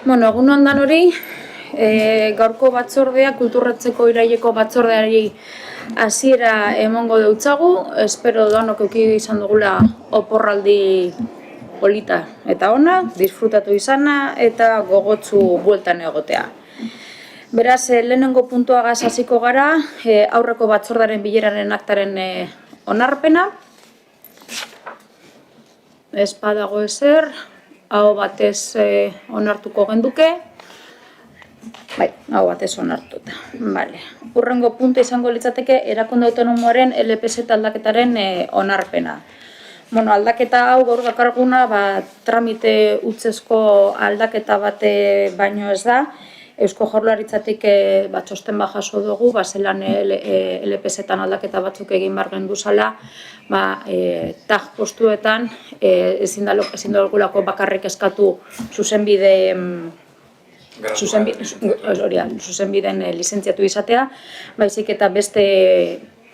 Bueno, egun ondan hori, gaurko batzordea, kulturratzeko iraileko batzordeari hasiera emongo deutzagu. Espero danok eduki izan dugula oporraldi polita eta ona, disfrutatu izana eta gogotsu bueltan egotea. Beraz, lehenengo puntuagaz hasiko gara, aurreko batzordaren bileraren aktaren onarpena. Ez badago ezer, hau batez onartuko genduke. Bai, hau batez onartuta. Vale. Hurrengo puntu izango litzateke erakunde autonomoaren LPS aldaketaren onarpena. Bueno, aldaketa hau gaur dakarguna, tramite utzezko aldaketa bate baino ez da. Eusko Jaurlaritzatik txosten bat jaso dugu, zelan LPS-etan aldaketa batzuk egin behar genduzala, tag postuetan ezin dugulako bakarrik eskatu zuzenbideen lizentziatu izatea, baizik eta beste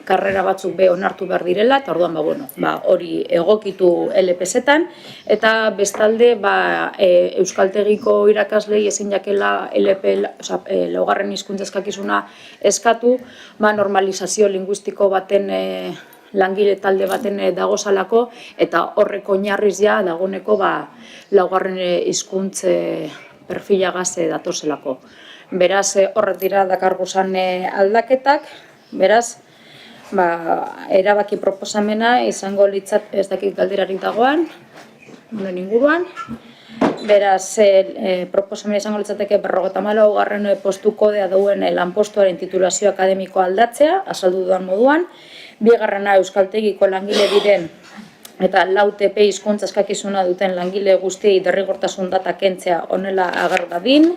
karrera batzuk onartu behar direla, eta orduan hori egokitu LPS-etan, eta bestalde euskaltegiko irakaslei ezin jakela laugarren hizkuntza eskakizuna eskatu, normalizazio linguistiko baten langile talde baten dagozalako, eta horrek oinarriz dagoeneko laugarren hizkuntz perfilagaz datozelako. Beraz, horrek dira dakarguzan aldaketak, beraz, erabaki proposamena izango litzat, ez dakit galderarik dagoan, honen inguruan. Beraz, proposamena izango litzateke 54. postu kodea duen lanpostuaren titulazio akademikoa aldatzea, azaldu dudan moduan. Bigarrena euskaltegiko langile diren eta LAUTP hizkuntza eskakizuna duten langile guztiei derrigortasun data kentzea honela ager dadin,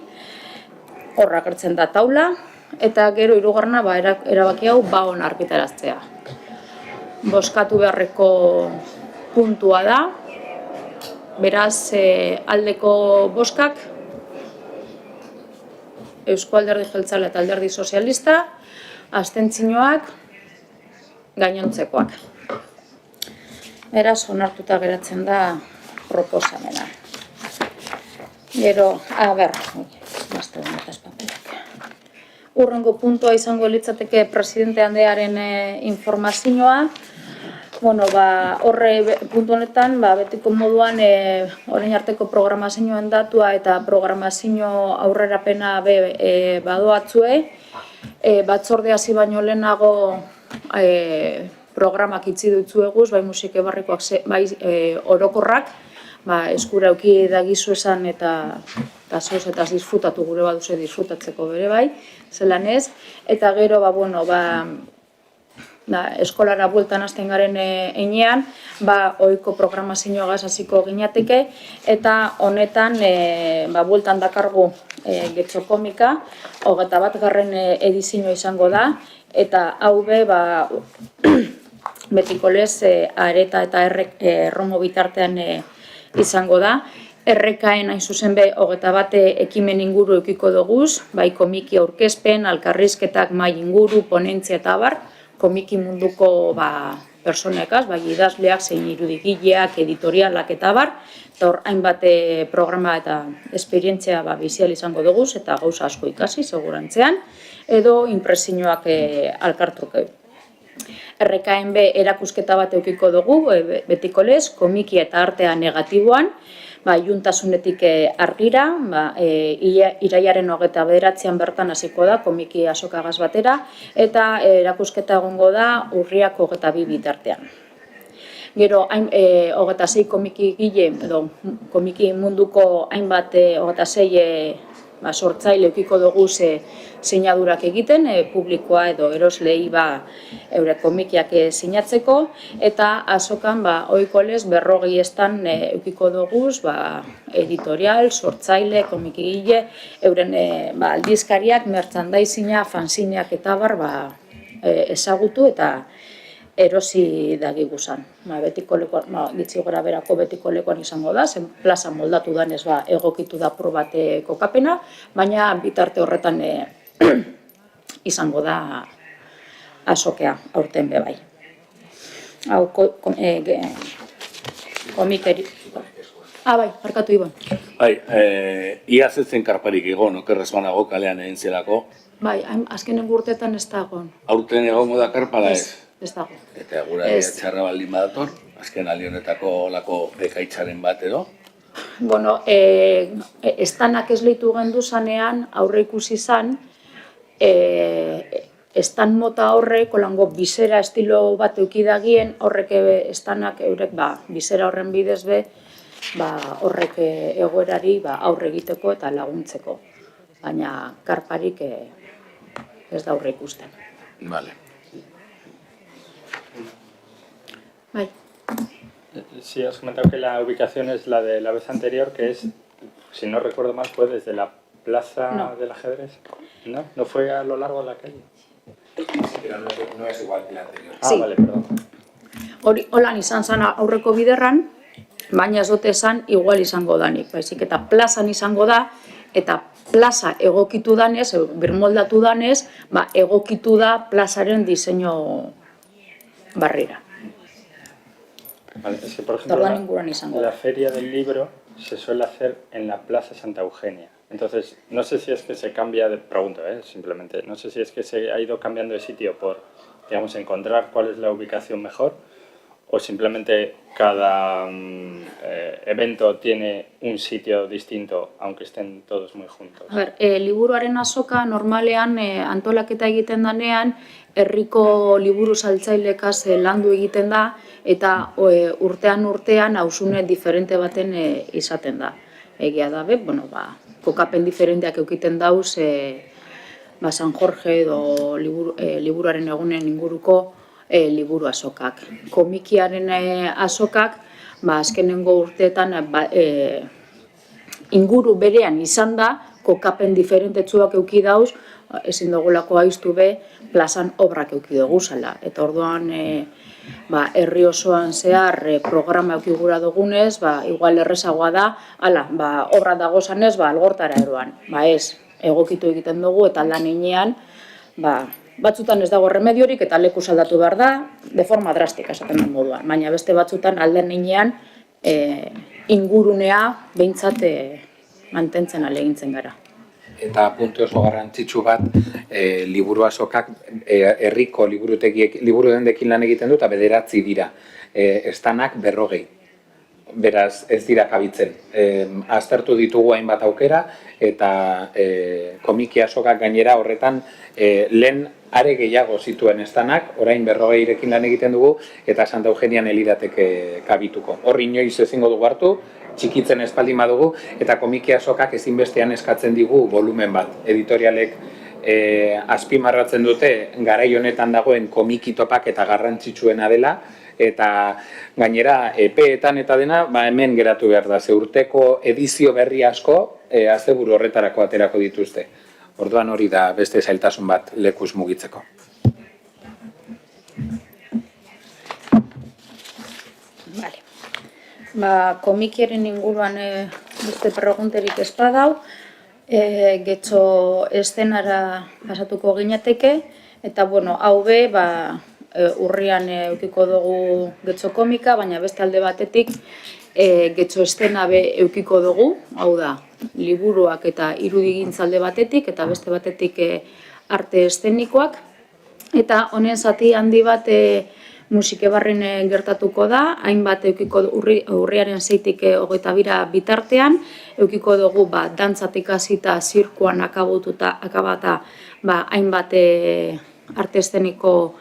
hor agertzen da taula. Eta gero hirugarrena erabaki hau baon argitaraztea. Bozkatu beharreko puntua da. Beraz, aldeko bozkak Eusko Alderdi Jeltzalea eta Alderdi Sozialista, abstentzioak gainontzekoak. Beraz, onartuta geratzen da proposamena. Gero, hurrengo puntua izango litzateke presidente handearen informazioa. Horre puntu honetan, betiko moduan orain arteko programazioen datua eta programazio aurrerapena badoatzue. Batzorde hasi baino lehenago programak itzi dutzueguz, bai musike barrikoak, bai orokorrak, eskura euki dagizu esan eta zoz eta disfrutatu gure baduze disfrutatzeko bere bai, zelan ez. Eta gero, eskolara bueltan hasten garen einean, ohiko programazioagaz hasiko ginateke, eta honetan bueltan dakargu getxo komika, 21. edizioa izango da, eta hau betiko lez areta eta erromo bitartean izango da. Errekaen hain zuzen 21 ekimen inguru eukiko doguz, bai komiki aurkezpen, alkarrizketak, mai inguru, ponentzia eta abar, komiki munduko personekaz, bai idazleak, zein irudigileak, editorialak eta abar, eta hor hainbat programa eta esperientzia bizial izango doguz, eta gauza asko ikasi, segurantzean, edo impresioak alkartrukeu. Errekaen erakusketa bat eukiko dugu, betiko lez, komiki eta artea negatiboan, iuntasunetik argira, irailaren 29. bertan hasiko da, komiki azokagaz batera, eta erakusketa egongo da urriak 22 bitartean. Gero, 26 komiki gile, komiki munduko hainbat 26 sortzaile eukiko dugu sinadurak egiten, publikoa edo eroslei eure komikiak sinatzeko, eta azokan ohiko lez 40 estan eukiko dugu editorial, sortzaile, komikigile, euren aldizkariak, merchandising-a, fanzineak eta ezagutu eta erosi dagiguzan. Betiko lekuan, ditzi gora berako betiko lekuan izango da, zen plaza moldatu danez egokitu da apur bat kokapena, baina bitarte horretan izango da azokea aurten bebai. Hau komikeri... Bai, markatu Ibon. Bai, iaz ez zen karparik egon, okerrez banago kalean egin zelako. Bai, azkenen urteetan ez da egon. Aurten egongo da karpala ez? Ez dago. Eta gura txarra baldin badator, azken aldi honetako olako bekaitzaren bat edo? Bueno, estanak ez lehitu gendu zanean, aurre ikusi zan, estan mota horrek, olango bizera estilo bat eukidagien, horrek estanak eurek bizera horren bidez be, horrek egoerari aurre egiteko eta laguntzeko. Baina karparik ez da aurre ikusten. Vale. Bai. Sí, os he comentado que la ubicación es la de la vez anterior, que es, si no recuerdo mal, fue desde la plaza del ajedrez. ¿No? ¿No fue a lo largo de la calle? Pero no es igual que la anterior. Sí. Vale, perdón. Holan izan zen aurreko biderran, baina ez dute esan igual izango danik. Baizik eta plazan izango da, eta plaza egokitu danez, birmoldatu danez, egokitu da plazaren diseinu barrera. Vale, es que, por ejemplo, izango la feria del libro se suele hacer en la Plaza Santa Eugenia. Entonces, no sé si es que se cambia de... Pregunto, simplemente. No sé si es que se ha ido cambiando de sitio por, digamos, encontrar cuál es la ubicación mejor, o simplemente cada evento tiene un sitio distinto, aunque estén todos muy juntos. A ber, liburuaren azoka normalean antolaketa egiten danean, herriko liburu saltzailekaz landu egiten da, eta urtean auzune diferente baten izaten da. Egia da, kokapen diferenteak eukiten dauz, San Jorge edo liburuaren egunen inguruko liburu azokak. Komikiaren azokak, azkenengo urteetan inguru berean izan da, kokapen diferentetsuak euki dauz, ezin dugulako aiztu be, plazan obrak euki dugu zela. Eta orduan, herri osoan zehar programa euki gura dugunez, igual errezagoa da, obra dago zanez, algortara eroan. Ez, egokitu egiten dugu, eta aldan inean, batzutan ez dago remediorik eta leku aldatu behar da, de forma drastika esaten den moduan. Baina beste batzutan alden inean ingurunea behintzat mantentzen alegintzen gara. Eta puntu oso garrantzitsu bat, liburu azokak herriko liburu dendekin lan egiten du eta 9 dira. Estanak 40. Beraz, ez dira kabitzen. Aztertu ditugu hainbat aukera eta komiki azokak gainera horretan lehen are gehiago zituen estanak, orain 40rekin lan egiten dugu eta Santa Eugenian elidateke kabituko. Hor inoiz ezingo dugu hartu, txikitzen espaldin badugu eta komiki azokak ezinbestean eskatzen digu volumen bat. Editorialek azpimarratzen dute garai honetan dagoen komiki topak eta garrantzitsuena dela, eta gainera epeetan eta dena hemen geratu behar da. Urteko edizio berri asko asteburu horretarako aterako dituzte. Orduan hori da beste zailtasun bat lekuz mugitzeko. Komikiaren inguruan beste pregunterik ez badau, getxo eszenara pasatuko ginateke, eta hau be, urrian eukiko dugu getxo komika, baina beste alde batetik getxo eszena be eukiko dugu, hau da, liburuak eta irudigintza alde batetik, eta beste batetik arte eszenikoak, eta honen zati handi bat musikebarren gertatuko da, hainbat eukiko urriaren 6-tik 22 bitartean, eukiko dugu dantzatik hasita zirkuan akabata hainbat arte eszeniko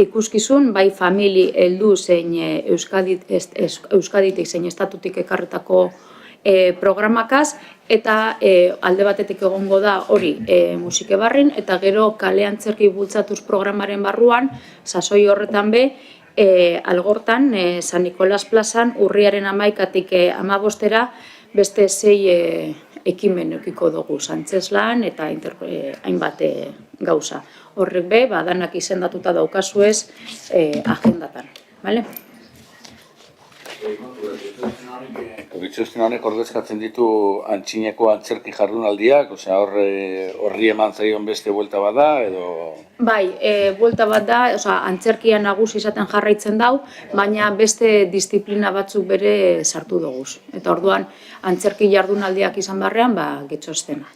ikuskizun, bai famili heldu zein Euskaditik zein estatutik ekarretako programakaz, eta alde batetik egongo da hori musikebarrin, eta gero kalean zerki bultzatuz programaren barruan, sasoi horretan be, algortan, San Nikolas plazan, urriaren 11-tik 15-era, beste 6 ekimen eukiko dugu, Santzeslan eta hainbat gauza. Horrek be, danak izendatuta daukazuez agendatan. Bitxosten honek ordezkatzen ditu antxineko antzerki jardunaldiak, osea horri eman zaion beste buelta bat da, edo... Bai, buelta bat da, antzerkia nagusi izaten jarraitzen dau, baina beste disiplina batzuk bere sartu doguz. Eta orduan, antzerki jardunaldiak izan barrean, getxo estena.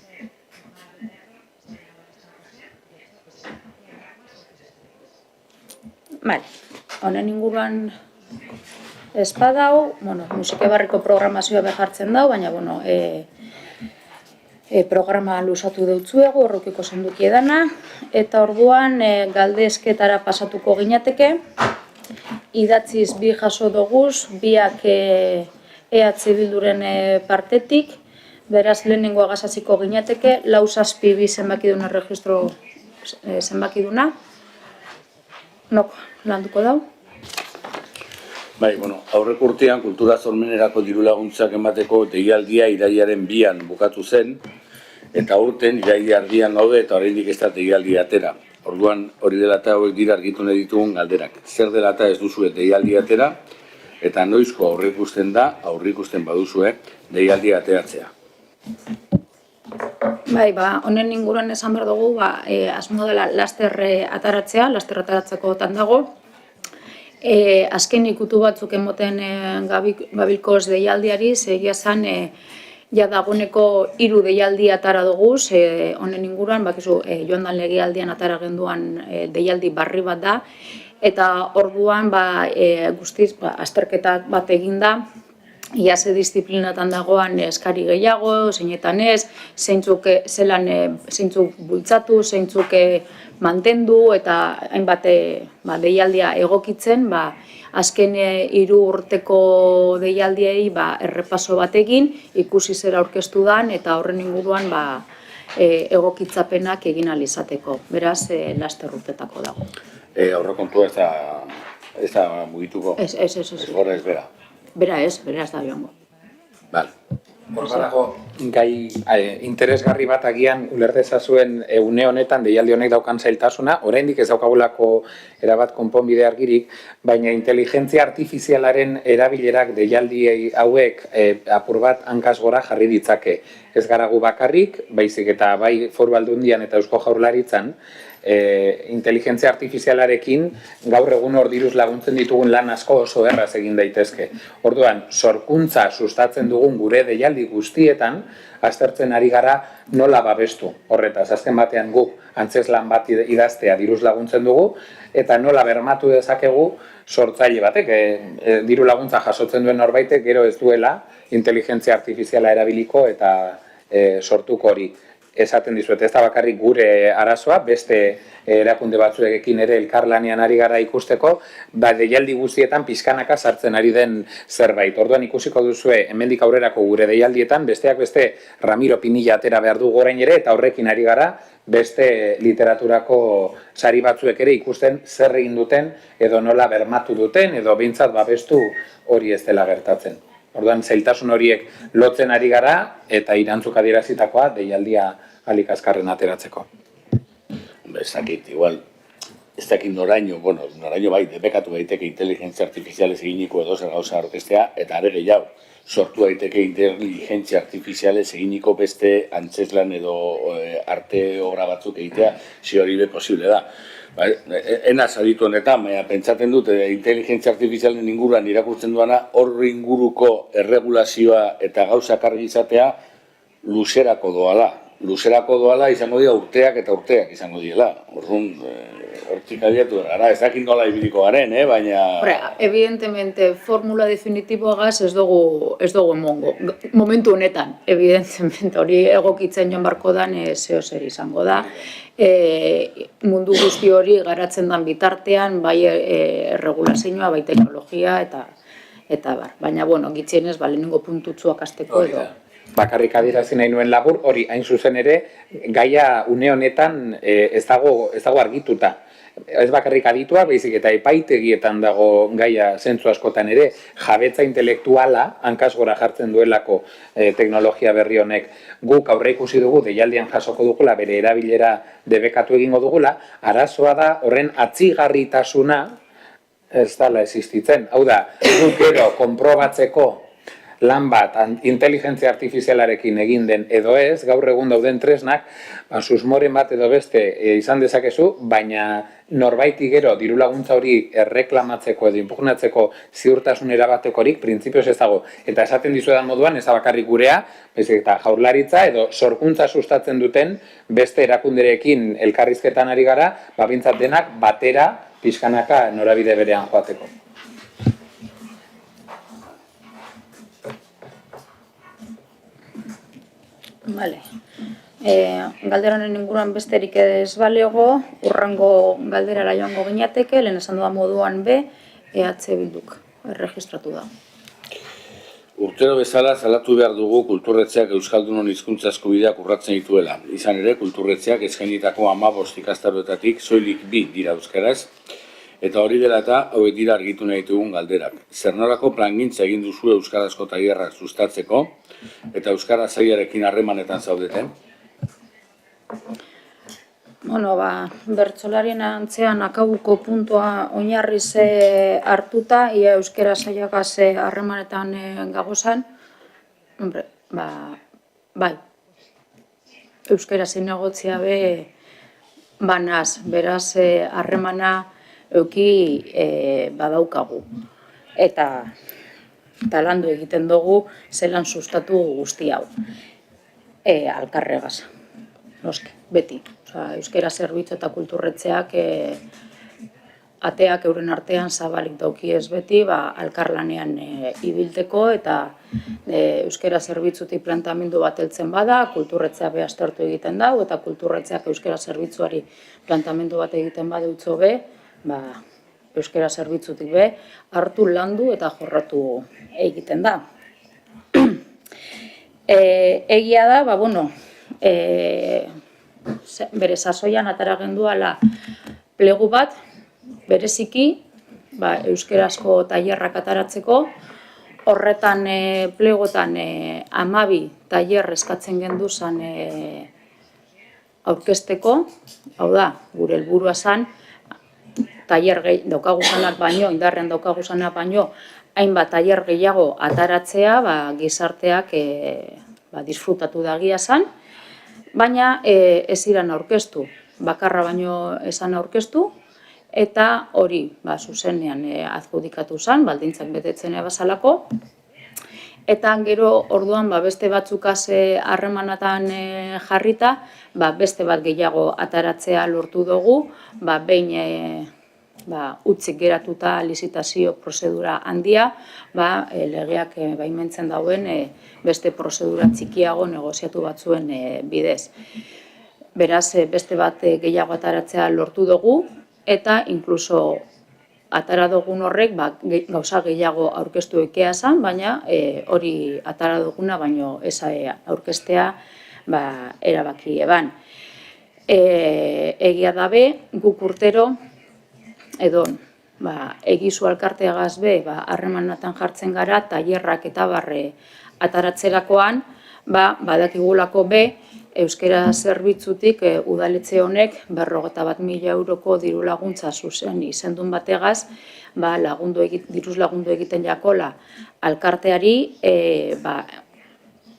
Honen inguruan espadau, musika barriko programazioa behartzen dau, baina, programa lusatu deutzuegu, horrokiko zenduki edana, eta orduan galdezketara pasatuko ginateke, idatziz bi jaso doguz, biak EH Bilduren partetik, beraz lehenengo agazaziko ginateke, 4-7 zenbakiduna registro zenbakiduna, nok landuko dau? Bai, aurrek urtean kultura sormenerako diru laguntzak emateko deialdia irailaren 2an bukatu zen, eta urten iraila argian gaude eta oraindik ez da deialdia atera. Orduan hori dela eta hauek dira argitu nahi ditugun galderak. Zer dela eta ez duzue deialdia atera, eta noizko aurrikusten da, aurrikusten baduzue, deialdia ateratzea. Bai, honen inguruan esan behar dugu, asmo dela laster ateratzekotan dago. Azken ikutu batzuk emoten gabilkoz deialdiari, egia zan, dagoeneko 3 deialdi atara duguz, honen inguruan, joan dan legealdian atara genduan deialdi barri bat da, eta orduan guztiz azterketak bat eginda, ia ze disiplinatan dagoan eskari gehiago, zeinetan ez, zeintzuk bultzatu, zeintzuk mantendu eta hainbat deialdia egokitzen, azken 3 urteko deialdiei errepaso bat egin, ikusi zera aurkeztu dan eta horren inguruan egokitzapenak egin alizateko. Beraz, laster urtetako dago. Aurrekontua ez da mugituko? Ez. Gora ez bera? Bera ez da joango. Bale. Horrelako gai interesgarri bat agian ulertezazuen une honetan deialdi honek daukan zailtasuna, oraindik ez daukagulako erabat konponbide argirik, baina inteligentzia artifizialaren erabilerak deialdi hauek apur bat hankaz gora jarri ditzake. Ez gara gu bakarrik, baizik eta bai Foru Aldundian eta Eusko Jaurlaritzan, inteligentzia artifizialarekin gaur egun hor diruz laguntzen ditugun lan asko oso erraz egin daitezke. Orduan, sorkuntza sustatzen dugun gure deialdi guztietan, aztertzen ari gara nola babestu. Horretaz, azken batean guk antzeslan bat idaztea diruz laguntzen dugu, eta nola bermatu dezakegu sortzaile batek, diru laguntza jasotzen duen norbaitek, gero ez duela inteligentzia artifiziala erabiliko eta sortuko hori. Esaten dizuet, ez da bakarrik gure arazoa, beste erakunde batzuekin ere elkarlanean ari gara ikusteko, deialdi guztietan pixkanaka sartzen ari den zerbait. Orduan ikusiko duzue, hemendik aurrerako gure deialdietan, besteak beste Ramiro Pinilla atera behar du orain ere, eta horrekin ari gara, beste literaturako sari batzuek ere ikusten zer egin duten, edo nola bermatu duten, edo behintzat babestu hori ez dela gertatzen. Orduan, zailtasun horiek lotzen ari gara eta irantzuk adierazitakoa deialdia ahalik azkarren ateratzeko. Ez dakit, igual, ez dakit noraino bai, debekatu daiteke inteligentzia artifizialez eginiko edo zer gauza orkestea, eta are gehiago, sortu daiteke inteligentzia artifizialez eginiko beste antzeslan edo arte obra batzuk egitea, si hori be posible da. Enaz aditu honetan, baina pentsatzen dut inteligentzia artifizialen inguruan irakurtzen duana horri inguruko erregulazioa eta gauzak argi izatea luzerako doala. Luzerako doala izango dira urteak eta urteak izango dira. Orduan, hortik abiatu gara, ez dakit nola ibiliko garen, baina... Evidentemente, formula definitiboagaz ez dugu emongo. Momentu honetan, evidentemente, hori egokitzen joan barko dan zeo zer izango da. Mundu guzti hori garatzen dan bitartean, bai erregulazioa, bai teknologia eta bar. Baina, gitzienez, lehenengo puntutzuak azteko edo. Bakarrik adierazi nahi nuen labur, hori hain zuzen ere, gaia une honetan ez dago argituta. Ez bakarrik aditua, baizik eta epaitegietan dago gaia zentzu askotan ere, jabetza intelektuala hankaz gora jartzen duelako teknologia berri honek. Guk aurre ikusi dugu, deialdian jasoko dugula, bere erabilera debekatu egingo dugula, arazoa da horren atzigarritasuna ez dela existitzen. Hau da, guk gero konprobatzeko lan bat inteligentzia artifizialarekin egin den edo ez, gaur egun dauden tresnak, susmoren bat edo beste izan dezakezu, baina norbaiti gero diru laguntza hori erreklamatzeko edo impugnatzeko ziurtasun erabatekorik printzipioz ez dago. Eta esaten dizuedan moduan, ez da bakarrik gurea, baizik eta jaurlaritza edo sorkuntza sustatzen duten beste erakunderekin elkarrizketan ari gara, bintzat denak batera pixkanaka norabide berean joateko. Vale. Galderonen inguruan besterik ez balego, urrango galderara joango gineateke, lehen esan dudan moduan EH Bilduk erregistratu da. Urtero bezala salatu behar dugu kulturretzeak Euskaldunon hizkuntza eskubideak urratzen dituela. Izan ere, kulturretzeak eskainitako 15 ikastaroetatik soilik 2 dira euskaraz, eta hori dela eta hauek dira argitu nahi ditugun galderak. Zernolako plangintza egin duzu euskarazko tailerrak sustatzeko, eta euskara sailarekin harremanetan zaudeten? Bueno, bertsolarien antzean akabuko puntua oinarriz hartuta, ia euskara saiagaz harremanetan gagozan, hombre, bai, euskara zinegotzia banaz, beraz harremana euki badaukagu. Eta landu egiten dugu zelan sustatu guzti hau. Alkarregaz, noski, beti. Euskara zerbitzu eta kulturretzeak ateak euren artean zabalik daukiez beti, alkarlanean ibilteko eta euskara zerbitzutik plantamendu bat heltzen bada, kulturretzea aztertu egiten dau, eta kulturretzeak euskara zerbitzuari plantamendu bat egiten badeutzo euskara zerbitzutik hartu landu eta jorratu egiten da. Egia da, bere sasoian atara genduala plegu bat, bereziki, euskarazko tailerrak ataratzeko, horretan plegotan 12 tailer eskatzen genduzan aurkezteko, hau da, gure helburua zan, tailer daukaguzanak baino, indarrean daukaguzanak baino, hainbat tailer gehiago ataratzea, gizarteak disfrutatu dagia zan, baina ez iran aurkeztu, bakarra baino esan aurkeztu, eta hori zuzenean adjudikatu zan, baldintzak betetzen ebazalako, eta gero orduan beste batzukaz harremanatan jarrita, beste bat gehiago ataratzea lortu dugu, behin utzik geratuta lizitazio prozedura handia, legeak baimentzen dauen beste prozedura txikiago negoziatu batzuen bidez. Beraz, beste bat gehiago ataratzea lortu dugu, eta inkluso atara dugun horrek gauza gehiago aurkeztu ekea zan, baina hori atara duguna, baino ez aurkeztea erabaki eban. Egia dabe, guk urtero, edo egizu alkarteagaz harremanatan jartzen gara, tailerrak eta ataratzerakoan, badakigulako euskara zerbitzutik udaletxe honek 51.000 euroko diru laguntza zuzen izendun bategaz, diruz lagundu egiten jakola alkarteari,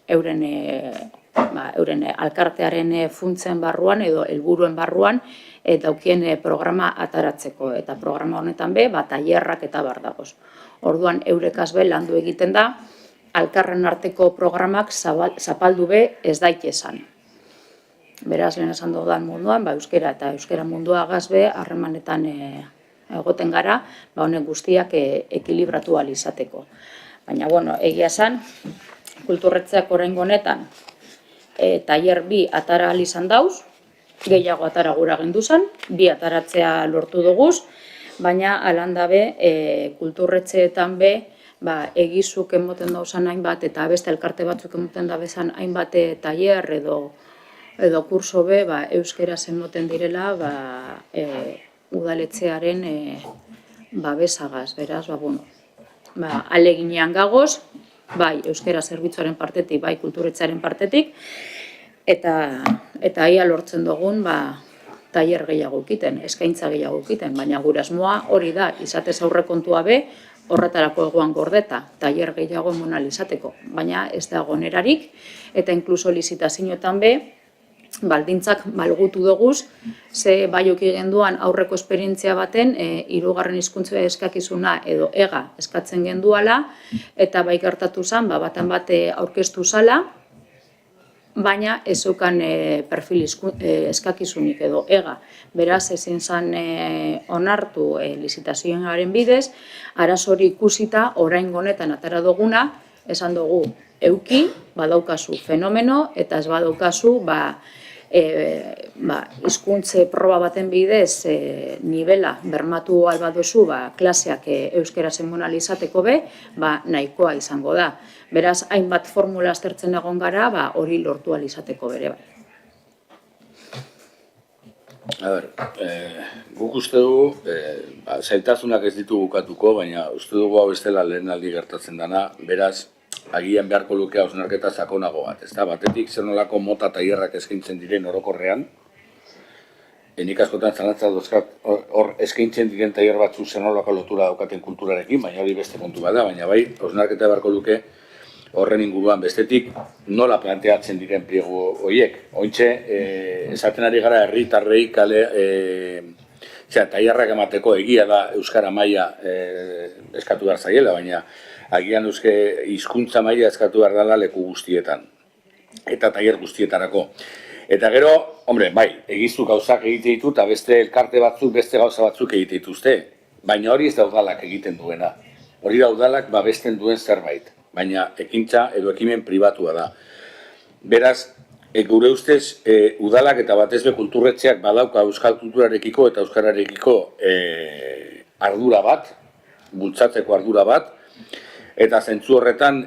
euren alkartearen funtzen barruan edo helburuen barruan daukien programa ataratzeko. Eta programa honetan tailerrak eta dagoz. Orduan eurekaz landu egiten da, alkarren arteko programak zapaldu ez daitezan. Beraz, lehen esan dudan munduan, euskara eta euskara mundua gazbe harremanetan egoten gara, honek guztiak ekilibratu ahal izateko. Baina, egia esan, kulturretzeak oraingo honetan tailer 2 atara ahal izan dauz, gehiago atara gura genduzan, 2 ataratzea lortu duguz, baina alan dabe kulturretzeetan egizuk emoten dauzan hainbat eta beste elkarte batzuk emoten dabezan hainbat tailer edo kurso euskaraz emoten direla udaletxearen babesagaz. Beraz, aleginean gagoz, euskara zerbitzuaren partetik, kulturretzearen partetik, eta ia lortzen dugun tailer gehiago egiten, eskaintza gehiago egiten, baina gure asmoa hori da, izatez aurrekontua be, horretarako egoan gordeta, tailer gehiago emonal izateko, baina ez da gonerarik, eta inkluso lizitazioetan be, baldintzak malgutu doguz, ze bai oki genduan aurreko esperientzia baten, hirugarren hizkuntza eskakizuna edo ega eskatzen genduala, eta bai gertatu zen, batan bate aurkeztu zala, baina ez zeukan perfil eskakizunik edo ega. Beraz, ezin zen onartu lizitazioaren bidez, arazori ikusita, orain honetan atara duguna, esan dugu, euki, badaukazu fenomeno, eta ez badaukazu, hizkuntze proba baten bidez nivela bermatu albadozu klaseak euskeraz emonal izateko be, nahikoa izango da. Beraz, hainbat formula aztertzen egon gara, hori lortu ahal izateko bere bai. Guk uste dugu, zailtasunak ez ditu bukatuko, baina uste dugu hau ez dela lehen aldi gertatzen dana, beraz, agian beharko luke hausnarketa sakonago bat, ezta? Batetik zer nolako mota tailerrak eskaintzen diren orokorrean, nik askotan zalantza dozkat hor eskaintzen diren tailer batzu zer nolako lotura daukaten kulturarekin, baina hori beste kontu bada, baina bai, hausnarketa beharko luke horren inguruan bestetik nola planteatzen diren pliego horiek. Ointxe, esaten ari gara herritarrei tailerrak emateko egia da euskara maila eskatu behar zaiela, baina agian hizkuntza maila eskatu behar dela leku guztietan, eta tailer guztietarako. Eta gero, hombre, bai, egizu gauzak egite ditu, eta beste elkarte batzuk, beste gauza batzuk egite dituzte, baina hori ez da udalak egiten duena. Hori da udalak babesten duen zerbait, baina ekintza edo ekimen pribatua da. Beraz, gure ustez, udalak eta batez be kulturretxeak badauka euskal kulturarekiko eta euskararekiko ardura bat, bultzatzeko ardura bat, eta zentzu horretan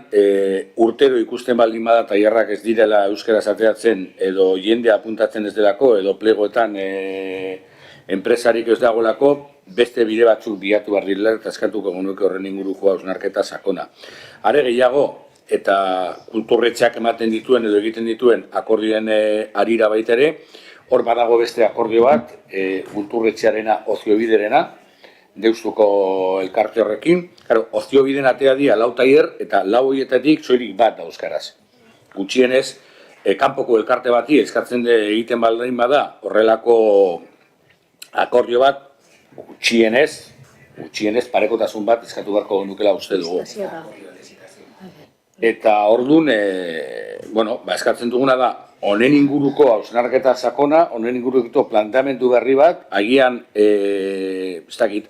urtero ikusten baldin bada tailerrak ez direla euskara ateratzen edo jendea apuntatzen ez delako edo plegoetan enpresarik ez dagoelako, beste bide batzuk bilatu behar direla eta eskatuko genuke horren inguruko hausnarketa sakona. Are gehiago, eta kulturretxeak ematen dituen edo egiten dituen akordioen arira baita ere, hor badago beste akordio bat, kulturretxearena oziobiderena, Deustuko elkarte horrekin. Oziobiden atea dira 4 tailer eta 4 horietatik soilik bat da euskaraz. Gutxienez, kanpoko elkarte bati eskatzen egiten baldin bada horrelako akordio bat, gutxienez parekotasun bat eskatu beharko nukela uste dugu. Eta orduan, eskatzen duguna da, honen inguruko hausnarketa sakona, honen inguruko planteamendu berri bat, agian,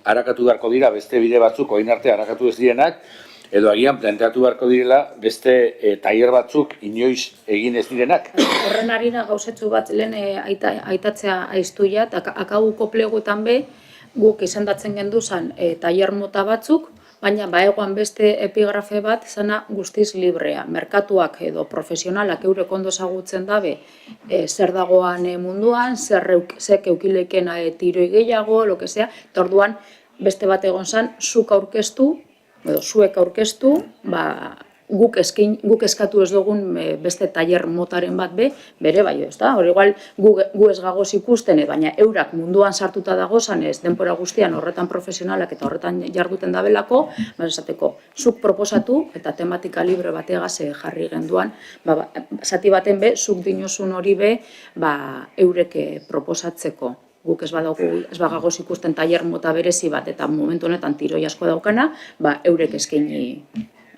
harakatu beharko dira beste bide batzuk, orain arte harakatu ez direnak, edo agian planteatu beharko direla beste tailer batzuk inoiz egin ez direnak. Horren harina gauzetsu bat lehen aitatzea aiztuia, eta akabuko pleguetan be, guk izendatzen genduzan tailer mota batzuk, baina egoan beste epigrafe bat zena guztiz librea. Merkatuak edo profesionalak eurek ondo ezagutzen dabe zer dagoan munduan, zek eukileken tiroi gehiago, eta orduan beste bat egon zen, zuk aurkeztu, edo zuek aurkeztu, guk eskatu ez dugun beste tailer motaren bat bere bai ez da. Hori igual gu ez gagoz ikusten, baina eurak munduan sartuta dagozan ez denbora guztian horretan profesionalak eta horretan jarduten dabelako, esateko, zuk proposatu eta tematika libre bategaz jarri genduan, zati baten zuk dinozun hori eurek proposatzeko. Guk ez bagagoz ikusten tailer mota berezi bat eta momentu honetan tiroi asko daukana, eurek eskaini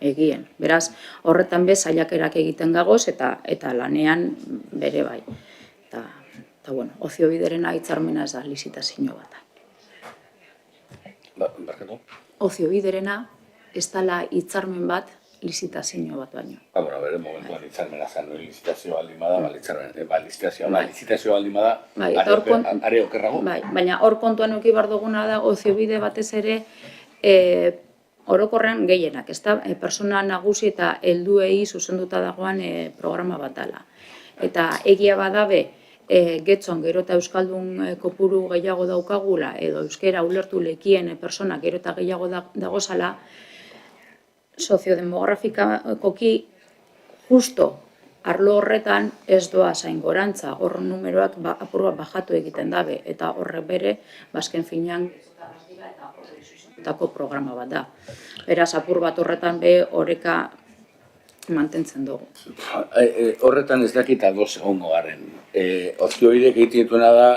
egien. Beraz, horretan saiakerak egiten gagoz eta lanean bere bai. Eta, oziobiderena hitzarmena ez da lizitazio bat. Barkatu? Oziobiderena ez dela hitzarmen bat lizitazio bat baino. Bere momentuan hitzarmena zen, lizitazio baldin bada, lizitazio baldin bada, are okerrago. Baina hor kontuan eduki behar duguna da oziobide batez ere orokorrean gehienak, ez da, persona nagusi eta helduei zuzenduta dagoan programa bat dela. Eta egia badabe, getzon gero eta euskaldun kopuru gehiago daukagula, edo euskera ulertu lekien persona gero eta gehiago dagozala, soziodemografikoki justo arlo horretan ez doa zain gorantza, hor numeroak apurua bajatu egiten dabe, eta horre bere, bazken finean, eta programa bat da. Beraz, apur bat horretan be oreka mantentzen dugu. Horretan ez dakit ados egongo garen. Ozkioidek egiten dituena da,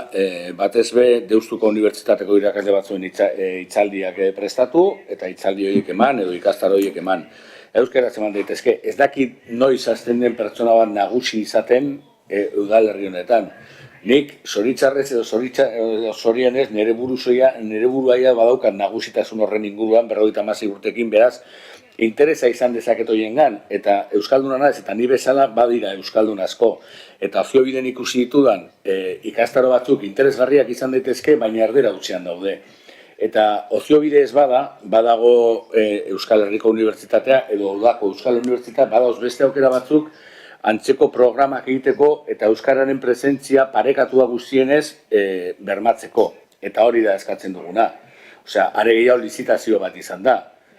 batez be, Deustuko Unibertsitateko irakasle batzuen hitzaldiak prestatu, eta hitzaldi horiek eman, edo ikastaro horiek eman. Euskaraz eman daitezke, ez dakit noiz hasten den pertsona bat nagusi izaten udalerri honetan. Nik zoritzarrez edo zorionez nire buruaia badaukat nagusitasun horren inguruan 56 urtekin, beraz, interesa izan dezaket hoiengan, eta euskalduna naiz, eta ni bezala badira euskaldun asko. Eta Oziobiden ikusi ditudan ikastaro batzuk interesgarriak izan daitezke, baina erdera utzean daude. Eta Oziobide ez badago Euskal Herriko Unibertsitatea, edo Udako Euskal Unibertsitatea, badauz beste aukera batzuk, antzeko programak egiteko eta euskararen presentzia parekatua guztienez bermatzeko. Eta hori da eskatzen duguna. Osea, are gehiago lizitazio bat izan da.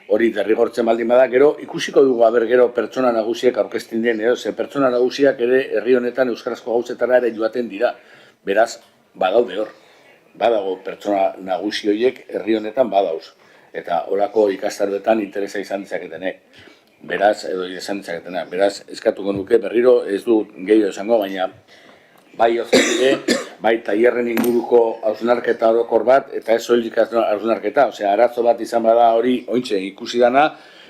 Hori derrigortzen baldin bada, gero ikusiko dugu aber gero pertsona nagusiek aurkezten den, pertsona nagusiak ere herri honetan euskarazko gauzetara ere joaten dira. Beraz, badaude hor. Badago pertsona nagusi horiek herri honetan badauz. Eta horako ikastaroetan interesa izan ditzaketenek. Beraz, eskatuko nuke, berriro ez du gehiago esango, baina bai Oziobide, bai tailerren inguruko hausnarketa orokor bat, eta ez soilik hausnarketa, osea, arazo bat izan bada hori, ointxe ikusi dana,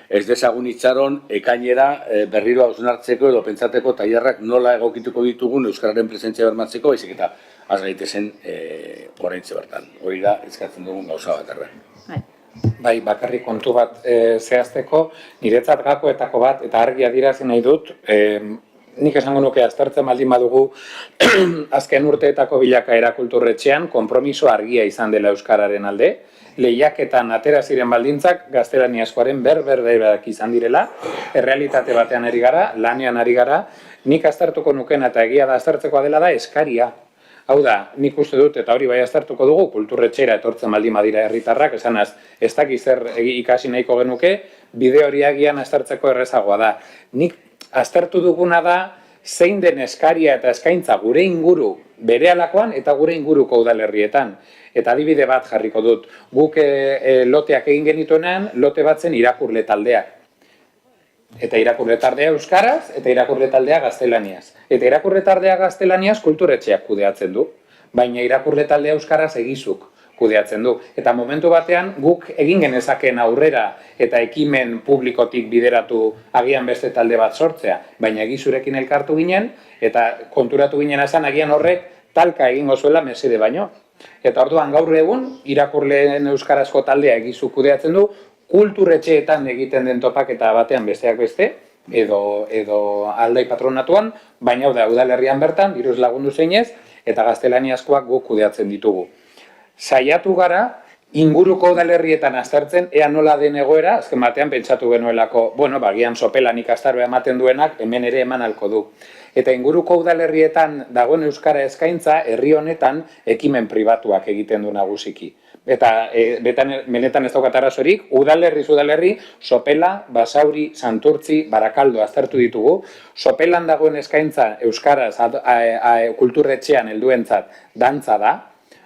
ez dezagun itxaron ekainera berriro hausnartzeko edo pentsateko tailerrak nola egokituko ditugun euskararen presentzia bermatzeko, baizik eta az gaitezen oraintxe bertan. Hori da, eskatzen dugun gauza bat erre. Bai, bakarrik kontu bat zehazteko, niretzat gakoetako bat, eta argi adierazi nahi dut, nik esango nuke aztertzen baldin badugu azken urteetako bilakaera kulturretxean konpromiso argia izan dela euskararen alde, lehiaketan atera ziren baldintzak gaztelaniazkoaren berberak izan direla, errealitate batean ari gara, lanean ari gara, nik aztertuko nukena eta egia da aztertzekoa dela da eskaria. Hau da, nik uste dut, eta hori bai aztertuko dugu, kulturretxera etortzen baldin badira herritarrak, esanaz, ez dakiz zer ikasi nahiko genuke, bide hori agian aztertzeko errezagoa da. Nik aztertu duguna da, zein den eskaria eta eskaintza gure inguru berehalakoan eta gure inguruko udalerrietan. Eta adibide bat jarriko dut, guk loteak egin genituenean, lote batzen irakurle taldeak. Eta irakurle taldea euskaraz, eta irakurle taldea gaztelaniaz. Eta irakurle taldea gaztelaniaz kulturetxeak kudeatzen du, baina irakurle taldea euskaraz egizuk kudeatzen du. Eta momentu batean guk egin genezakeen aurrera eta ekimen publikotik bideratu agian beste talde bat sortzea, baina egizurekin elkartu ginen eta konturatu ginen esan agian horrek talka egingo zuela mesede baino. Eta orduan gaur egun irakurleen euskarazko taldea egizu kudeatzen du, kulturretxeetan egiten den topaketa batean besteak beste, edo aldai patronatuan, baina hau da udalerrian bertan, diruz lagundu zeinez, eta gaztelaniazkoak guk kudeatzen ditugu. Saiatu gara, inguruko udalerrietan aztertzen, ea nola den egoera, azken batean pentsatu genuelako, bagian sopelan ikastaroa ematen duenak, hemen ere eman halko du. Eta inguruko udalerrietan dagoen euskara eskaintza, herri honetan ekimen pribatuak egiten du nagusiki. Eta benetan ez daukat arazorik, udalerri, Sopela, Basauri, Santurtzi, Barakaldo aztertu ditugu. Sopelan dagoen eskaintza euskaraz kulturretxean helduentzat dantza da,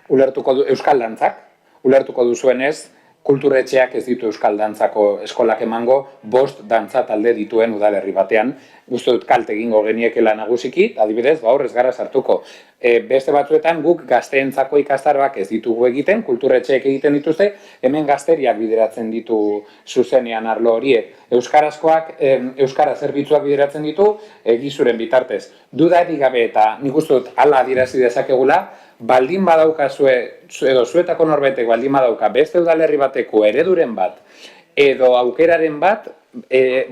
euskal dantzak, ulertuko duzuenez, kulturretxeak ez ditu euskal dantzako eskolak emango, 5 dantza talde dituen udalerri batean. Uste dut kalte egingo geniekela nagusiki, adibidez, hor ez gara sartuko. Beste batzuetan guk gazteentzako ikastaroak ez ditugu egiten, kulturretxeek egiten dituzte, hemen gazteriak bideratzen ditu zuzenean arlo horiek. Euskarazkoak, euskara zerbitzuak bideratzen ditu, gizuren bitartez. Dudarik gabe eta nik uste dut hala adierazi dezakegula, baldin badaukazue, edo zuetako norbetek baldin badauka beste udalerri bateko ereduren bat, edo aukeraren bat,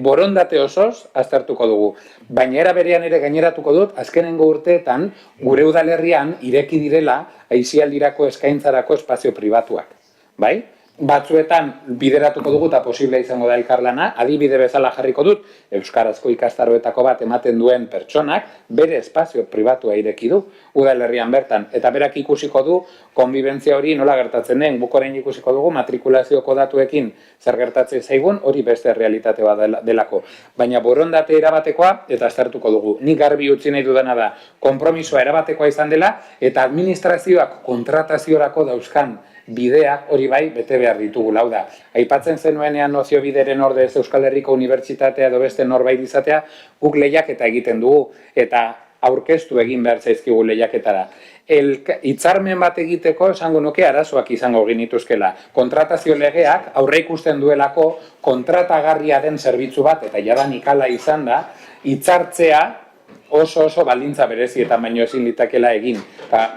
borondate osoz aztertuko dugu. Baina era berean ere gaineratuko dut, azkenengo urteetan gure udalerrian ireki direla aisialdirako eskaintzarako espazio pribatuak. Bai? batzuetan bideratuko dugu eta posible izango da elkarlana, adibide bezala jarriko dut, euskarazko ikastaroetako bat ematen duen pertsonak bere espazio pribatua ireki du udalerrian bertan, eta berak ikusiko du konbibentzia hori nola gertatzen den, guk orain ikusiko dugu matrikulazioko datuekin zer gertatzen zaigun, hori beste realitate bat delako. Baina borondate erabatekoa eta aztertuko dugu. Nik garbi utzi nahi dudana da, konpromisoa erabatekoa izan dela eta administrazioak kontrataziorako dauzkan bideak hori bai bete behar ditugu, lau da. Aipatzen zenuenean nozio bideren ordez Euskal Herriko Unibertsitatea edo beste norbait izatea, guk lehiaketa egiten dugu eta aurkeztu egin behar zaizkigu lehiaketara. Hitzarmen bat egiteko esango nuke arazoak izango genituzkela. Kontratazio legeak aurre ikusten duelako kontratagarria den zerbitzu bat eta jadanik hala izan da, hitzartzea oso baldintza berezietan baino ezin litakela egin.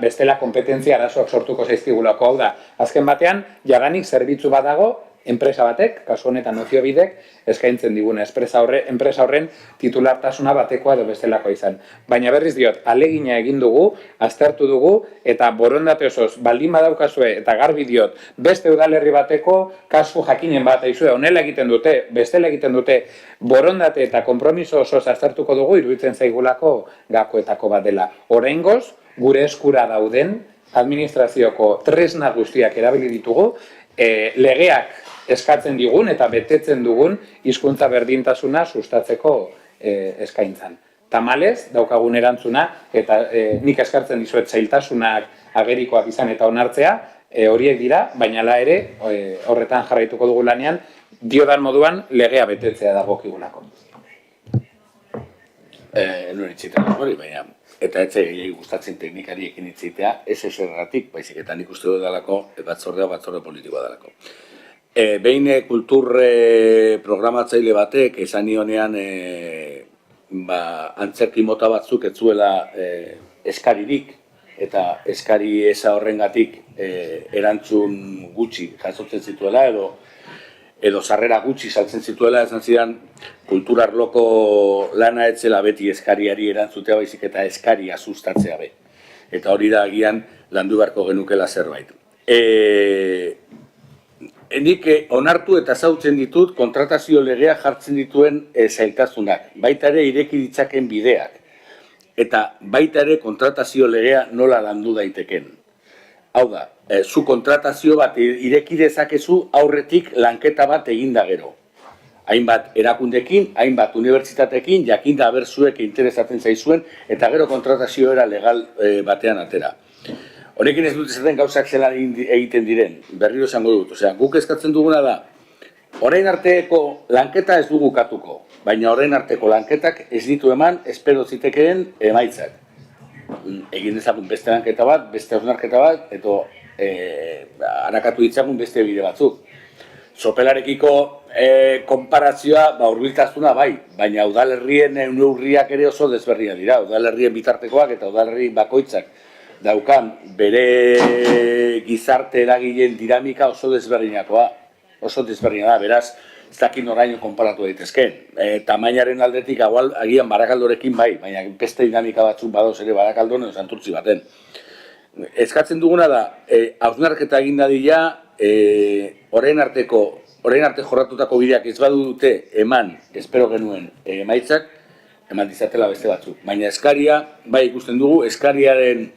Bestela kompetentzia arazoak sortuko zaizkigulako, hau da. Azken batean, jadanik zerbitzu bat dago, enpresa batek, kasu honetan noziobidek, eskaintzen diguna enpresa horren titulartasuna batekoa edo bestelakoa izan. Baina berriz diot, alegina egin dugu, aztertu dugu, eta borondate osoz, baldin badaukazue, eta garbi diot, beste udalerri bateko kasu jakinen bat, aizue, honela egiten dute, bestela egiten dute, borondate eta konpromiso osoz aztertuko dugu, iruditzen zaigulako gakoetako bat dela. Oraingoz, gure eskura dauden, administrazioko tresna guztiak erabili ditugu, legeak eskatzen digun eta betetzen dugun hizkuntza berdintasuna sustatzeko eskaintzan. Tamalez, daukagun erantzuna, eta nik eskartzen dizuet zailtasunak agerikoak izan eta onartzea, horiek dira, baina hala ere, horretan jarraituko dugu lanean, diodan moduan legea betetzea dagokigulako. Nuen itxitean hori, baina, eta etxe gustatzen teknikariekin itxitea, ez erratik, baizik eta nik uste dut dalako, batzorde politikoa dalako. Behin kultur programatzaile batek esan nionean antzerki mota batzuk ez zuela eskaririk eta eskari eza horrengatik erantzun gutxi jasotzen zituela edo sarrera gutxi saltzen zituela, esan zidan kultur arloko lana etzela beti eskariari erantzutea baizik eta eskaria sustatzea be. Eta hori da agian landu beharko genukela zerbait. Nik onartu eta zautzen ditut kontratazio legea jartzen dituen zailtasunak, baita ere ireki ditzaken bideak, eta baita ere kontratazio legea nola landu daiteken. Hau da, zu kontratazio bat ireki dezakezu aurretik lanketa bat eginda gero. Hainbat erakundekin, hainbat unibertsitatekin, jakinda berzuek interesatzen zaizuen, eta gero kontratazioera legal batean atera. Honekin ez dut esaten gauzak zelan egiten diren, berriro esango dut. Osea, guk eskatzen duguna da, orain arteko lanketa ez dugu katuko, baina orain arteko lanketak ez ditu eman, espero zitekeen emaitzak. Egin dezagun beste lanketa bat, beste hausnarketa bat, edo harakatu ditzagun beste bide batzuk. Sopelarekiko konparazioa hurbiltasuna bai, baina udalerrien neurriak ere oso desberriak dira, udalerrien bitartekoak eta udalerri bakoitzak daukan bere gizarte eragileen dinamika oso desberdinakoa, oso desberdina da, beraz, ez dakit noraino konparatu daitezkeen. Tamainaren aldetik agian Barakaldorekin bai, baina beste dinamika batzuk badoz ere Barakaldon edo Santurtzi baten. Eskatzen duguna da, hausnarketa egin dadila, orain arte jorratutako bideak ez badu dute eman, espero genuen emaitzak, eman dizatela beste batzuk. Baina eskaria, bai ikusten dugu, eskariaren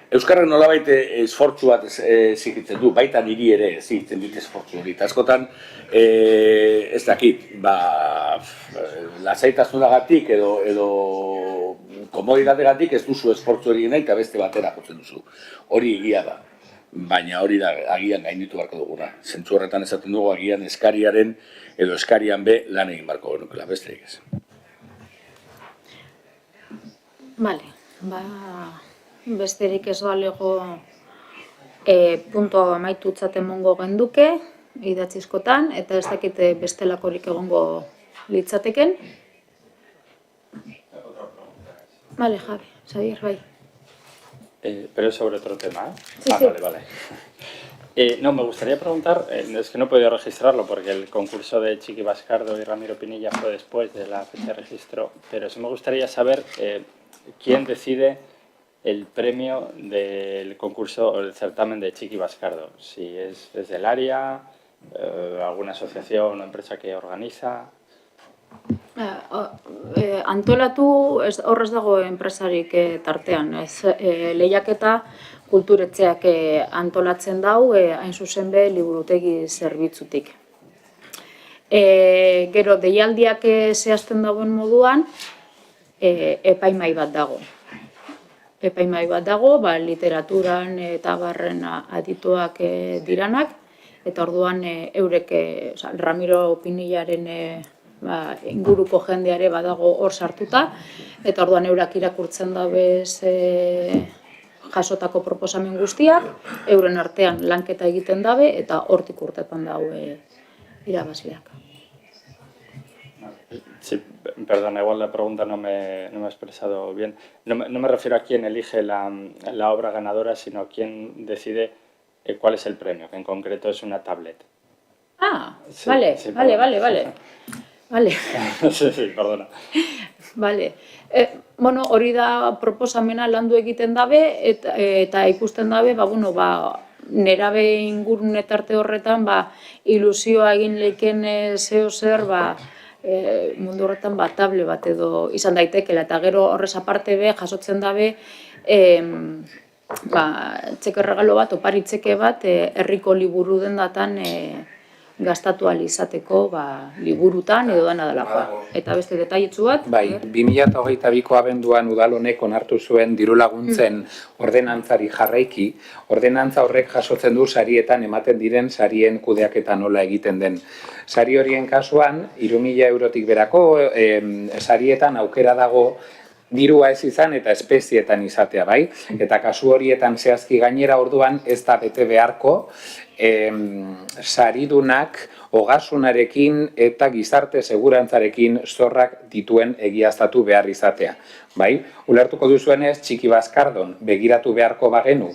Euskarrak nolabait esfortzu bat zikitzen du, baita niri ere zikitzen dit esfortzu hori. Askotan, ez dakit, lasaitasunagatik edo komoditategatik ez duzu esfortzu hori nahi eta beste batera jotzen duzu. Hori egia da, baina hori da agian gainditu beharko duguna. Zentzu horretan esaten dugu agian eskariaren edo eskarian be lan egin beharko genukela, besterik ez. Bale, besterik ez balego punto amaitutzat emongo genduke idatzizkotan, eta ez dakit bestelakorik egongo litzateken. Vale, Javi, Xavier, bai. Pero es sobre otro tema, ¿eh? Sí, sí. Vale. No, me gustaría preguntar, es que no he podido registrarlo porque el concurso de Chiqui Bascardo y Ramiro Pinilla fue después de la fecha de registro, pero sí me gustaría saber quién decide el premio del concurso o del certamen de Txiki Baskardo. Si es desde el área, alguna asociación o empresa que organiza. Antolatu horrez dago enpresarik tartean. Lehiaketa kulturetxeak antolatzen dau, hain zuzen be liburutegi zerbitzutik. Gero, deialdiak zehazten dagoen moduan, epaimai bat dago. Epaimai bat dago, literaturan eta barren adituak diranak, eta orduan eurek, Ramiro Pinillaren inguruko jendeare badago hor sartuta, eta orduan eurak irakurtzen dabez jasotako proposamen guztiak, euren artean lanketa egiten dabe, eta hortik urtetan daue irabazleak. Sí, perdona, igual la pregunta no me he expresado bien. No me refiero a quién elige la obra ganadora, sino a quién decide cuál es el premio, que en concreto es una tablet. Sí, vale. Vale. Sí, perdona. Vale. Hori da proposamena landu egiten dabe, eta ikusten dabe, nerabe ingurune tarte horretan, ilusioa egin leiken zeo zer, mundu horretan table bat edo izan daitekela, eta gero horrez aparte jasotzen dabe, txeke regalo bat, oparitzeke bat, herriko liburu dendatan gastatu izateko liburutan edo dana delakoa. Eta beste detailetsu bat? Bai, 2022ko abenduan udal honek onartu zuen dirulaguntzen ordenantzari jarraiki, ordenantza horrek jasotzen du sarietan ematen diren sarien kudeaketa nola egiten den. Sari horien kasuan, 3.000 eurotik berako, sarietan aukera dago dirua ez izan eta espezietan izatea, bai? Eta kasu horietan zehazki gainera orduan ez da bete beharko saridunak ogasunarekin eta gizarte segurantzarekin zorrak dituen egiaztatu behar izatea. Bai? Ulertuko duzuenez, Txiki Baskardon begiratu beharko bagenu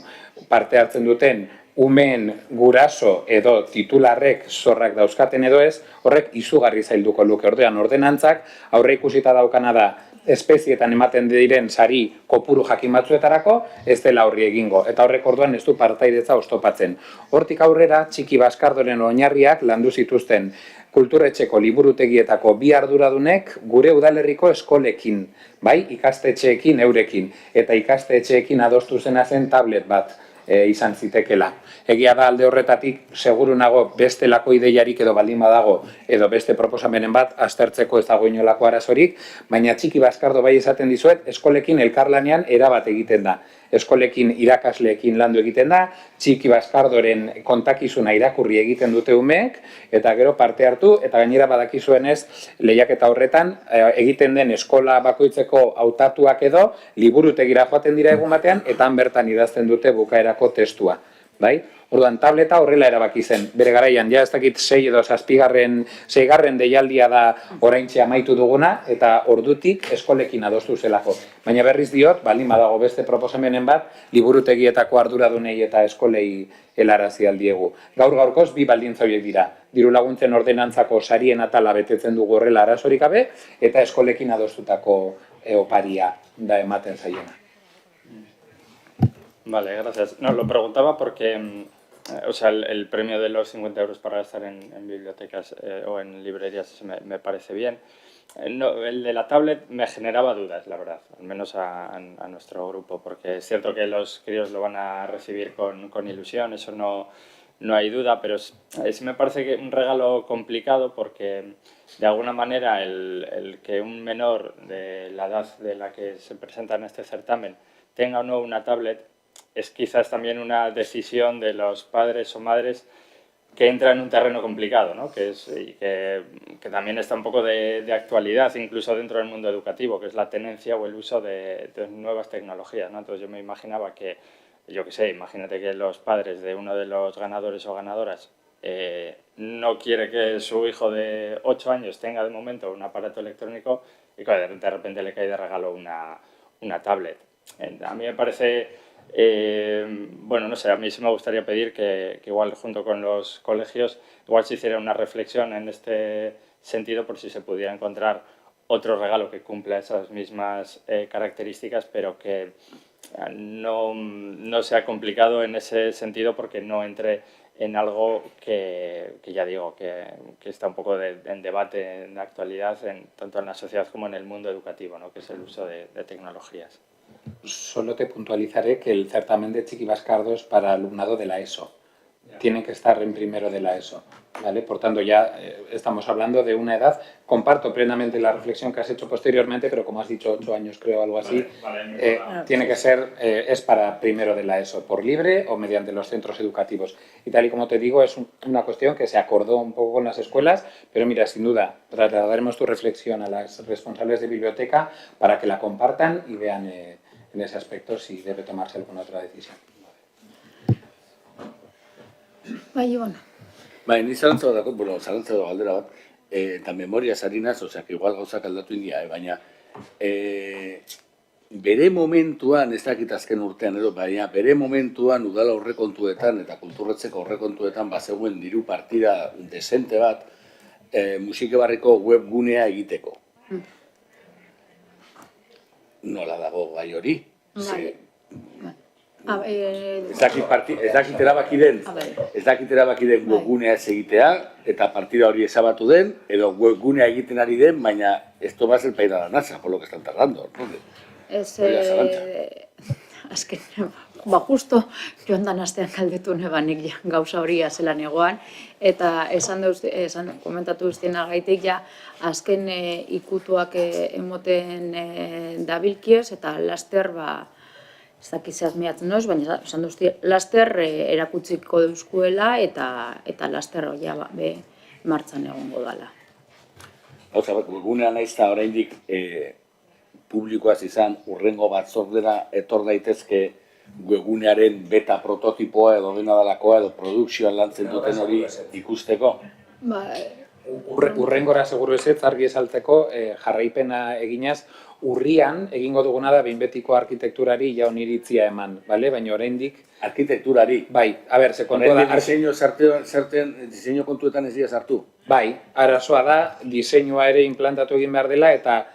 parte hartzen duten umeen guraso edo titularrek zorrak dauzkaten edo ez, horrek izugarri zailduko luke. Ordenantzak aurre ikusita daukana da espezietan ematen diren sari kopuru jakin batzuetarako, ez dela horri egingo. Eta horrek orduan ez du partaidetza oztopatzen. Hortik aurrera, Txiki Baskardoren oinarriak landu zituzten kulturetxeko liburutegietako 2 arduradunek gure udalerriko eskolekin, bai, ikastetxeekin eurekin, eta ikastetxeekin adostu zena zen tablet bat izan zitekela. Egia da alde horretatik, seguru nago bestelako ideiarik edo baldin badago, edo beste proposamenen bat, aztertzeko ez dago inolako arazorik, baina Txiki Baskardo bai esaten dizuet, eskolekin elkarlanean erabat egiten da. Eskolekin irakasleekin landu egiten da, Txiki Baskardoren kontakizuna irakurri egiten dute umeek, eta gero parte hartu, eta gainera badakizuenez, lehiaketa horretan, egiten den eskola bakoitzeko hautatuak edo, liburutegira joaten dira egun batean, eta han bertan idazten dute bukaerako testua. Bai? Orduan, tableta horrela erabaki zen. Bere garaian, ja ez dakit 6 edo 6. Deialdia da oraintxe amaitu duguna, eta ordutik eskolekin adostu zelako. Baina berriz diot, baldin badago beste proposamenen bat, liburutegietako arduradunei eta eskolei helarazi aldiegu. Gaur-gaurkoz, 2 baldintza horiek dira. Dirulaguntzen ordenantzako sarien atala betetzen dugu horrela arazorik gabe, eta eskolekin adostutako oparia da ematen zaiena. Vale, gracias. No, lo preguntaba porque el premio de los 50 euros para gastar en bibliotecas o en librerías me parece bien. El de la tablet me generaba dudas, la verdad, al menos a nuestro grupo, porque es cierto que los críos lo van a recibir con ilusión, eso no hay duda, pero sí me parece que un regalo complicado porque de alguna manera el que un menor de la edad de la que se presenta en este certamen tenga o no una tablet es quizás también una decisión de los padres o madres que entra en un terreno complicado, ¿no? que también está un poco de actualidad, incluso dentro del mundo educativo, que es la tenencia o el uso de nuevas tecnologías, ¿no? Entonces yo me imaginaba que, imagínate que los padres de uno de los ganadores o ganadoras no quiere que su hijo de 8 años tenga de momento un aparato electrónico y claro, de repente le cae de regalo una tablet. A mí me parece... no sé, a mí sí me gustaría pedir que igual junto con los colegios igual se hiciera una reflexión en este sentido por si se pudiera encontrar otro regalo que cumpla esas mismas características pero que no sea complicado en ese sentido porque no entre en algo que ya digo, que está un poco en debate en la actualidad, tanto en la sociedad como en el mundo educativo, ¿no? Que es el uso de tecnologías. Solo te puntualizaré que el certamen de Txiki Bascardo es para alumnado de la ESO. Tiene que estar en primero de la ESO, ¿vale? Por tanto, ya estamos hablando de una edad. Comparto plenamente la reflexión que has hecho posteriormente, pero como has dicho, 8 años creo, algo así, tiene que ser, es para primero de la ESO, por libre o mediante los centros educativos. Y tal y como te digo, es una cuestión que se acordó un poco con las escuelas, pero mira, sin duda, trasladaremos tu reflexión a las responsables de biblioteca para que la compartan y vean en ese aspecto si debe tomarse alguna otra decisión. Bai, Ibon. Bai, ni zalantza bat dakot, zalantza edo galdera bat, eta memoria zarinaz, osea, que igual gauzak aldatu india, baina bere momentuan, ez dakit azken urtean edo, baina bere momentuan udala aurrekontuetan eta kulturretzeko aurrekontuetan bazegoen diru partida desente bat musikebarriko webgunea egiteko. Nola dago gai hori? Ez dakit erabaki den webgunea ez egitea eta partida hori ezabatu den, edo webgunea egiten ari den, baina ez tomaz el peira la nasa, por lo que están tardando. Azken, justo joan dan astean galdetu nebanik gauza hori zelan egoan, eta komentatu duztiena gaitik azken ikutuak emoten dabilkiez, eta laster, ez dakizeaz miatzen noiz, baina esan duzti, laster erakutziko duzkuela eta laster martxan egongo dala. Hauza, webgunea naizta oraindik publikoaz izan, urrengo batzordera etor daitezke webgunearen beta prototipoa edo dena dalakoa edo produkzioan lantzen duten hori ikusteko? Urrengora seguru ezetz, argi esaltzeko jarraipena eginaz, urrian egingo duguna da behin betiko arkitekturari ja oniritzia eman, baina oraindik... Arkitekturari? Bai, a ber, se kontua da... Diseño kontuetan ez dira sartu? Bai, arazoa da, diseinua ere implantatu egin behar dela eta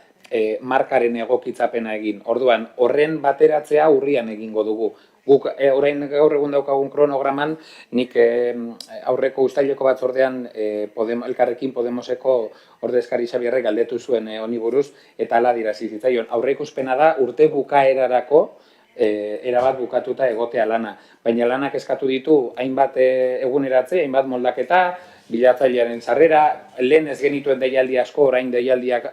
markaren egokitzapena egin. Orduan, horren bateratzea urrian egingo dugu. Guk orain gaur egun daukagun kronograman, nik aurreko uztaileko batzordean Elkarrekin Podemoseko ordezkari Xabierrek galdetu zuen honi buruz, eta hala adierazi zitzaion. Aurreikuspena da urte bukaerarako erabat bukatuta egotea lana. Baina lanak eskatu ditu hainbat eguneratze, hainbat moldaketa, bilatzailearen sarrera, lehen ez genituen deialdi asko, orain deialdiak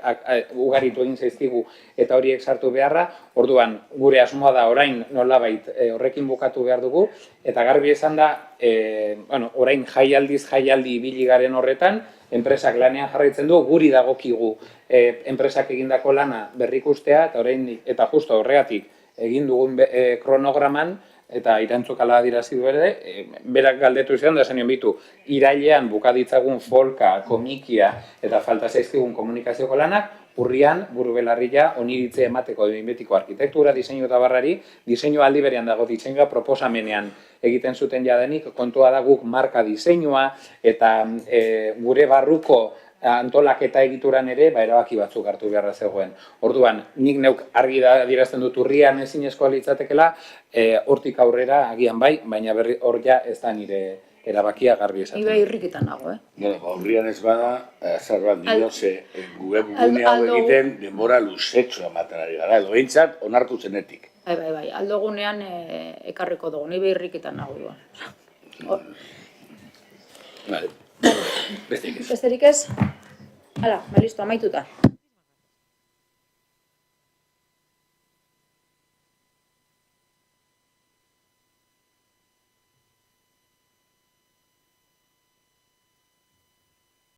ugaritu egin zaizkigu eta horiek sartu beharra. Orduan, gure asmoa da orain nolabait horrekin bukatu behar dugu, eta garbi esan da, orain jaialdi ibili garen horretan, enpresak lanean jarraitzen du, guri dagokigu enpresak egindako lana berrikustea, eta justo horregatik egin dugun kronograman, eta irantzukala adirazi du ere, berak galdetu izan da zenion bitu, irailean bukaditzagun folka, komikia eta falta zaizkigun komunikazioko lanak, urrian, buru belarria, oniritzea emateko betiko arkitektura, diseinu eta barrari, diseinu aldi berean dago, diseinua proposamenean egiten zuten jadenik, kontua da guk marka diseinua eta gure barruko antolaketa egituran ere, erabaki batzuk hartu beharra zegoen. Orduan, nik neuk argi adierazten dut urrian ezinezkoa litzatekela, hortik aurrera agian bai, baina hor ja ez da nire erabakia garbi esaten. Iba irrikitan nago, Urrian ez bada, zerbat dio, webgune hau egiten denbora luzetxo ematen ari gara, edo behintzat onartu zenetik. Bai, aldogunean ekarriko dugu, iba irrikitan nago duan. Besterik ez. Besterik ez? Hala, listo, amaituta.